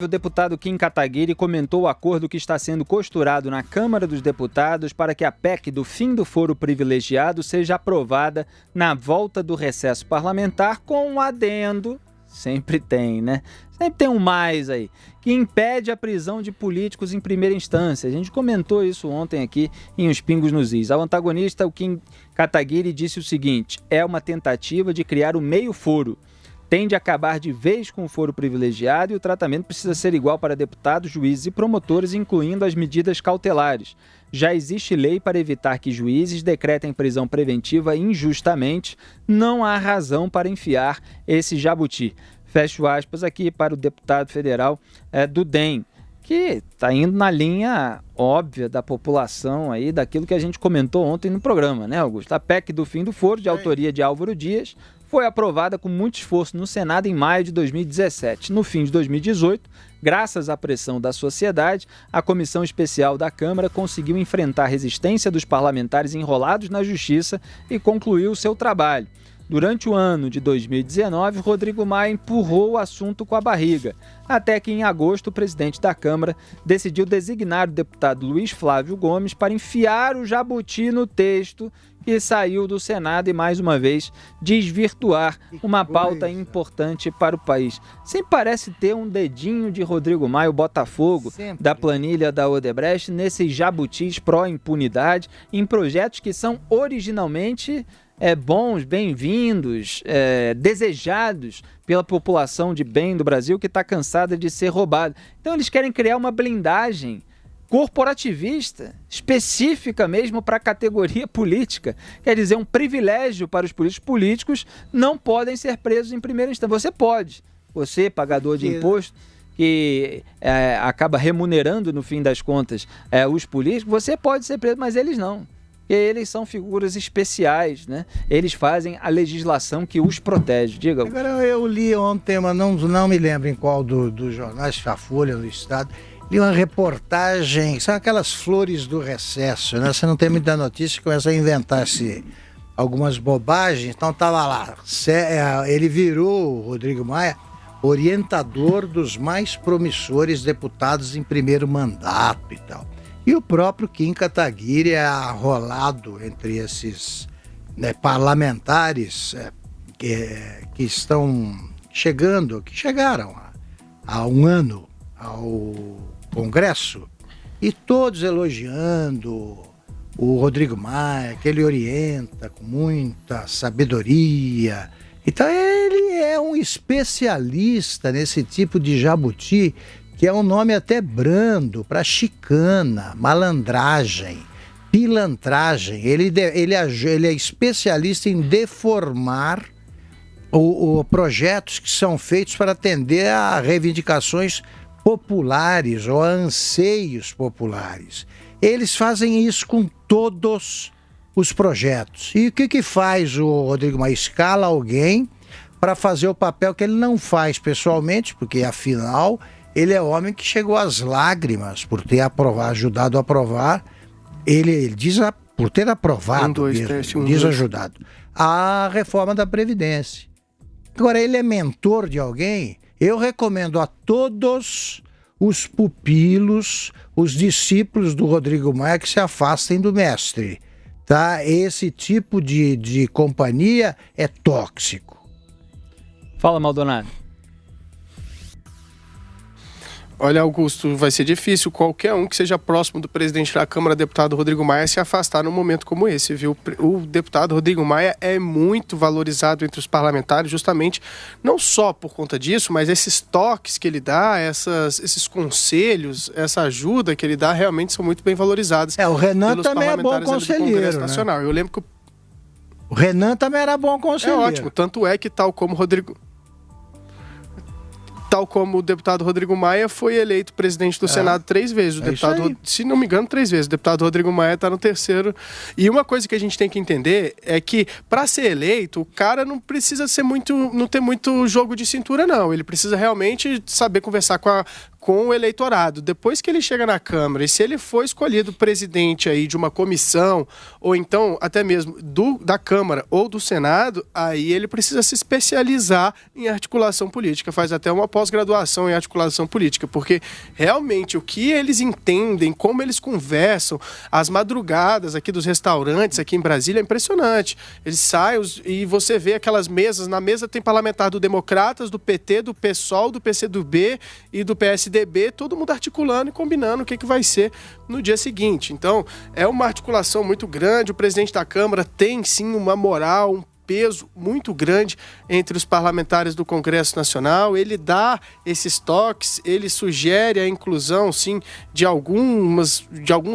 O deputado Kim Kataguiri comentou o acordo que está sendo costurado na Câmara dos Deputados para que a PEC do fim do foro privilegiado seja aprovada na volta do recesso parlamentar, com um adendo, sempre tem, né? Sempre tem um mais aí, que impede a prisão de políticos em primeira instância. A gente comentou isso ontem aqui em Os Pingos nos Is. Ao antagonista, o Kim Kataguiri disse o seguinte: é uma tentativa de criar o meio foro. Tende a acabar de vez com o foro privilegiado e o tratamento precisa ser igual para deputados, juízes e promotores, incluindo as medidas cautelares. Já existe lei para evitar que juízes decretem prisão preventiva injustamente. Não há razão para enfiar esse jabuti. Fecho aspas aqui para o deputado federal do DEM, que está indo na linha óbvia da população aí, daquilo que a gente comentou ontem no programa, né, Augusto? A PEC do fim do foro, de autoria de Álvaro Dias, foi aprovada com muito esforço no Senado em maio de 2017. No fim de 2018, graças à pressão da sociedade, a Comissão Especial da Câmara conseguiu enfrentar a resistência dos parlamentares enrolados na Justiça e concluiu o seu trabalho. Durante o ano de 2019, Rodrigo Maia empurrou o assunto com a barriga, até que em agosto o presidente da Câmara decidiu designar o deputado Luiz Flávio Gomes para enfiar o jabuti no texto que saiu do Senado e, mais uma vez, desvirtuar uma pauta importante para o país. Sempre parece ter um dedinho de Rodrigo Maia, o Botafogo, da planilha da Odebrecht, nesses jabutis pró-impunidade, em projetos que são originalmente bons, bem-vindos, desejados pela população de bem do Brasil, que está cansada de ser roubada. Então eles querem criar uma blindagem corporativista, específica mesmo para a categoria política. Quer dizer, um privilégio para os políticos. Políticos não podem ser presos em primeira instância. Você pode, você, pagador de imposto, que acaba remunerando, no fim das contas, os políticos, você pode ser preso, mas eles não. Porque eles são figuras especiais, né? Eles fazem a legislação que os protege. Diga. Agora, eu li ontem, mas não me lembro em qual dos jornais, a Folha do Estado, li uma reportagem, são aquelas flores do recesso, né? Você não tem muita notícia, começa a inventar-se algumas bobagens. Então estava lá, ele virou, o Rodrigo Maia, orientador dos mais promissores deputados em primeiro mandato e tal. E o próprio Kim Kataguiri é arrolado entre esses parlamentares que estão chegando, que chegaram há um ano ao Congresso, e todos elogiando o Rodrigo Maia, que ele orienta com muita sabedoria. Então ele é um especialista nesse tipo de jabuti, que é um nome até brando para chicana, malandragem, pilantragem. Ele é especialista em deformar projetos que são feitos para atender a reivindicações populares ou a anseios populares. Eles fazem isso com todos os projetos. E o que faz o Rodrigo Maia? Escala alguém para fazer o papel que ele não faz pessoalmente, porque afinal ele é homem que chegou às lágrimas por ter ajudado a aprovar. Ele diz por ter aprovado, ajudado a reforma da Previdência. Agora, ele é mentor de alguém. Eu recomendo a todos os pupilos, os discípulos do Rodrigo Maia, que se afastem do mestre, tá? Esse tipo de companhia é tóxico. Fala, Maldonado. Olha, Augusto, vai ser difícil qualquer um que seja próximo do presidente da Câmara, deputado Rodrigo Maia, se afastar num momento como esse, viu? O deputado Rodrigo Maia é muito valorizado entre os parlamentares, justamente não só por conta disso, mas esses toques que ele dá, esses conselhos, essa ajuda que ele dá, realmente são muito bem valorizados. O Renan também é bom conselheiro, Nacional. Eu lembro que o Renan também era bom conselheiro. É ótimo, tanto é que tal como o deputado Rodrigo Maia foi eleito presidente do Senado 3 vezes. O deputado, se não me engano, 3 vezes. O deputado Rodrigo Maia está no terceiro. E uma coisa que a gente tem que entender é que, para ser eleito, o cara não precisa não ter muito jogo de cintura, não. Ele precisa realmente saber conversar com com o eleitorado. Depois que ele chega na Câmara, e se ele for escolhido presidente aí de uma comissão, ou então até mesmo da Câmara ou do Senado, aí ele precisa se especializar em articulação política, faz até uma pós-graduação em articulação política, porque realmente o que eles entendem, como eles conversam, as madrugadas aqui dos restaurantes aqui em Brasília é impressionante. Eles saem e você vê aquelas mesas, na mesa tem parlamentar do Democratas, do PT, do PSOL, do PCdoB e do PSDB, todo mundo articulando e combinando o que vai ser no dia seguinte. Então, é uma articulação muito grande, o presidente da Câmara tem sim uma moral, um peso muito grande entre os parlamentares do Congresso Nacional, ele dá esses toques, ele sugere a inclusão, sim, de alguns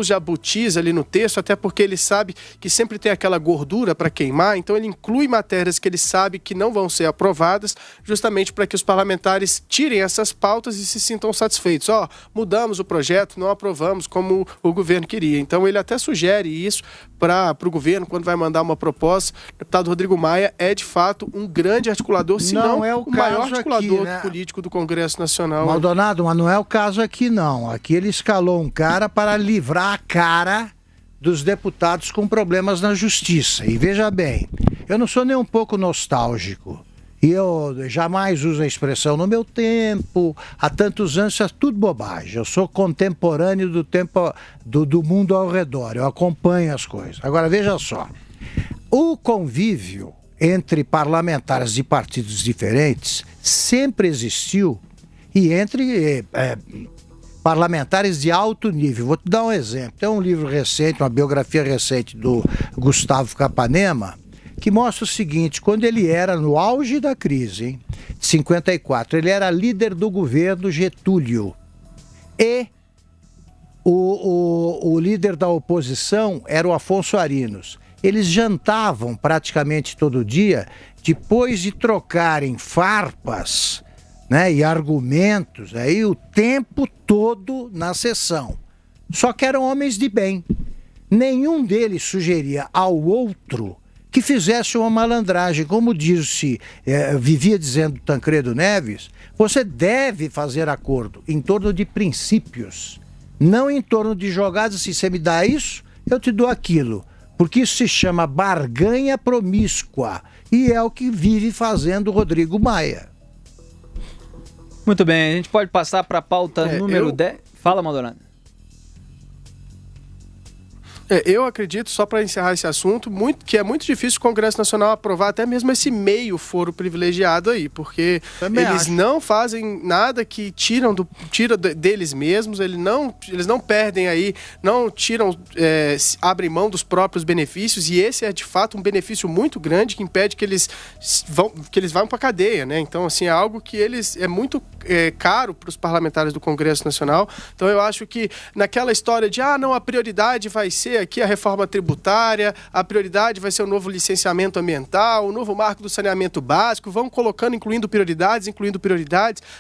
jabutis ali no texto, até porque ele sabe que sempre tem aquela gordura para queimar, então ele inclui matérias que ele sabe que não vão ser aprovadas, justamente para que os parlamentares tirem essas pautas e se sintam satisfeitos. Mudamos o projeto, não aprovamos como o governo queria. Então ele até sugere isso para o governo, quando vai mandar uma proposta. O deputado Rodrigo Maia é, de fato, um grande articulador, se não é o maior articulador aqui, né? político do Congresso Nacional. Maldonado, mas não é o caso aqui, não. Aqui ele escalou um cara para livrar a cara dos deputados com problemas na justiça. E veja bem, eu não sou nem um pouco nostálgico. E eu jamais uso a expressão no meu tempo, há tantos anos, isso é tudo bobagem. Eu sou contemporâneo do tempo do mundo ao redor, eu acompanho as coisas. Agora, veja só, o convívio entre parlamentares de partidos diferentes sempre existiu, e entre parlamentares de alto nível. Vou te dar um exemplo. Tem um livro recente, uma biografia recente do Gustavo Capanema, que mostra o seguinte: quando ele era no auge da crise, de 54, ele era líder do governo Getúlio, e o líder da oposição era o Afonso Arinos. Eles jantavam praticamente todo dia, depois de trocarem farpas, né, e argumentos aí, o tempo todo na sessão. Só que eram homens de bem. Nenhum deles sugeria ao outro que fizesse uma malandragem. Como vivia dizendo Tancredo Neves, você deve fazer acordo em torno de princípios, não em torno de jogadas assim, você me dá isso, eu te dou aquilo. Porque isso se chama barganha promíscua, e é o que vive fazendo o Rodrigo Maia. Muito bem, a gente pode passar para a pauta número 10. Fala, Maldonado. Eu acredito, só para encerrar esse assunto, que é muito difícil o Congresso Nacional aprovar até mesmo esse meio foro privilegiado aí, porque eles não fazem nada que tira deles mesmos, eles não perdem aí, não tiram, abrem mão dos próprios benefícios, e esse é de fato um benefício muito grande que impede que eles vão para a cadeia, né? Então, assim, é algo que é muito caro para os parlamentares do Congresso Nacional. Então, eu acho que naquela história de, não, a prioridade vai ser aqui a reforma tributária, a prioridade vai ser o novo licenciamento ambiental, o novo marco do saneamento básico, vão colocando, incluindo prioridades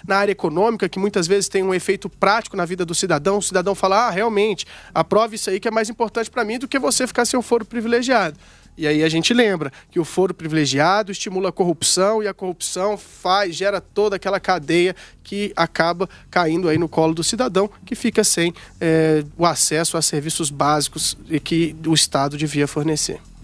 na área econômica, que muitas vezes tem um efeito prático na vida do cidadão. O cidadão fala, realmente, aprove isso aí que é mais importante para mim do que você ficar sem um foro privilegiado. E aí a gente lembra que o foro privilegiado estimula a corrupção, e a corrupção gera toda aquela cadeia que acaba caindo aí no colo do cidadão, que fica sem o acesso a serviços básicos que o Estado devia fornecer.